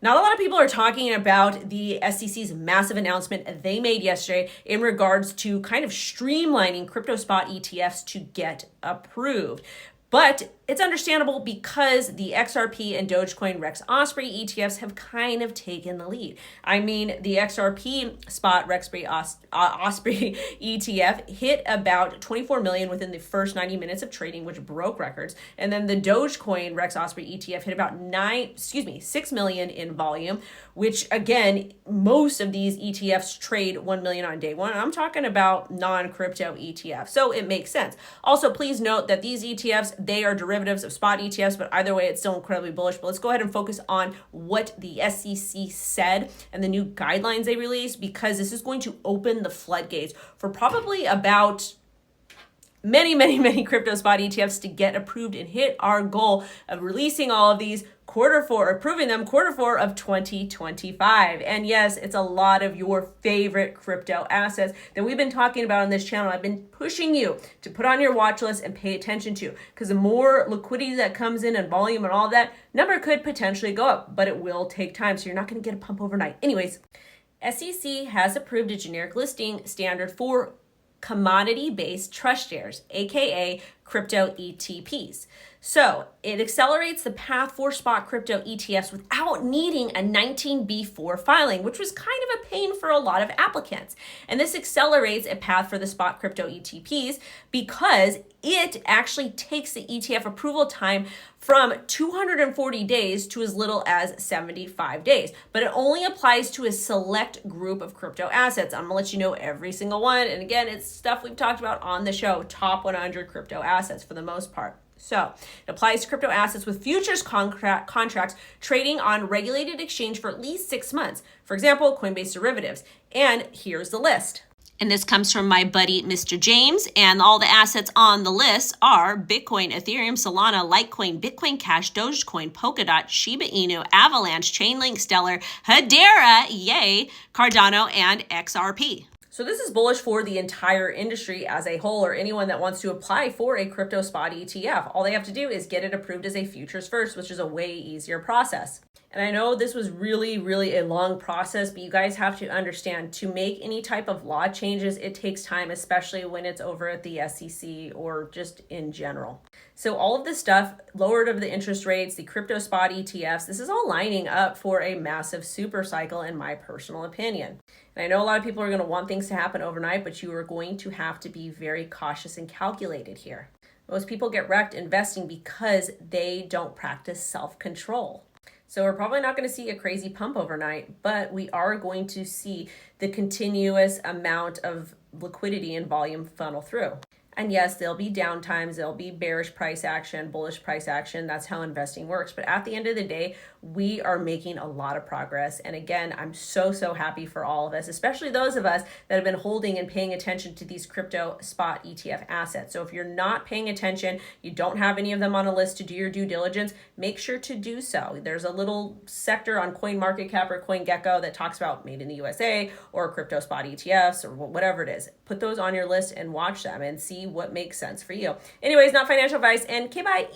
Not a lot of people are talking about the SEC's massive announcement they made yesterday in regards to kind of streamlining crypto spot ETFs to get approved. But it's understandable because the XRP and Dogecoin Rex Osprey ETFs have kind of taken the lead. I mean, the XRP spot Rex Osprey ETF hit about 24 million within the first 90 minutes of trading, which broke records. And then the Dogecoin Rex Osprey ETF hit about 6 million in volume, which again, most of these ETFs trade 1 million on day one. I'm talking about non-crypto ETFs. So it makes sense. Also, please note that these ETFs, they are derivatives of spot ETFs, but either way, it's still incredibly bullish. But let's go ahead and focus on what the SEC said and the new guidelines they released, because this is going to open the floodgates for probably about many crypto spot ETFs to get approved and hit our goal of releasing all of these approving them quarter four of 2025. And yes, it's a lot of your favorite crypto assets that we've been talking about on this channel. I've been pushing you to put on your watch list and pay attention to, because the more liquidity that comes in and volume and all of that, number could potentially go up, but it will take time. So you're not going to get a pump overnight. Anyways, SEC has approved a generic listing standard for commodity-based trust shares, aka crypto ETPs. So it accelerates the path for spot crypto ETFs without needing a 19B4 filing, which was kind of a pain for a lot of applicants. And this accelerates a path for the spot crypto ETPs because it actually takes the ETF approval time from 240 days to as little as 75 days. But it only applies to a select group of crypto assets. I'm gonna let you know every single one. And again, it's stuff we've talked about on the show, top 100 crypto assets for the most part. So it applies to crypto assets with futures contracts trading on regulated exchange for at least 6 months. For example, Coinbase derivatives. And here's the list. And this comes from my buddy, Mr. James. And all the assets on the list are Bitcoin, Ethereum, Solana, Litecoin, Bitcoin Cash, Dogecoin, Polkadot, Shiba Inu, Avalanche, Chainlink, Stellar, Hedera, Yay, Cardano, and XRP. So this is bullish for the entire industry as a whole, or anyone that wants to apply for a crypto spot ETF. All they have to do is get it approved as a futures first, which is a way easier process. And I know this was really a long process, but you guys have to understand, to make any type of law changes, it takes time, especially when it's over at the SEC or just in general. So all of this stuff, lowered of the interest rates, the crypto spot ETFs, this is all lining up for a massive super cycle in my personal opinion. And I know a lot of people are going to want things to happen overnight, but you are going to have to be very cautious and calculated here. Most people get wrecked investing because they don't practice self-control. So we're probably not going to see a crazy pump overnight, but we are going to see the continuous amount of liquidity and volume funnel through. And yes, there'll be downtimes, there'll be bearish price action, bullish price action. That's how investing works. But at the end of the day, we are making a lot of progress. And again, I'm so happy for all of us, especially those of us that have been holding and paying attention to these crypto spot ETF assets. So if you're not paying attention, you don't have any of them on a list to do your due diligence, make sure to do so. There's a little sector on CoinMarketCap or CoinGecko that talks about made in the USA or crypto spot ETFs or whatever it is. Put those on your list and watch them and see what makes sense for you. Anyways, not financial advice, and okay, bye.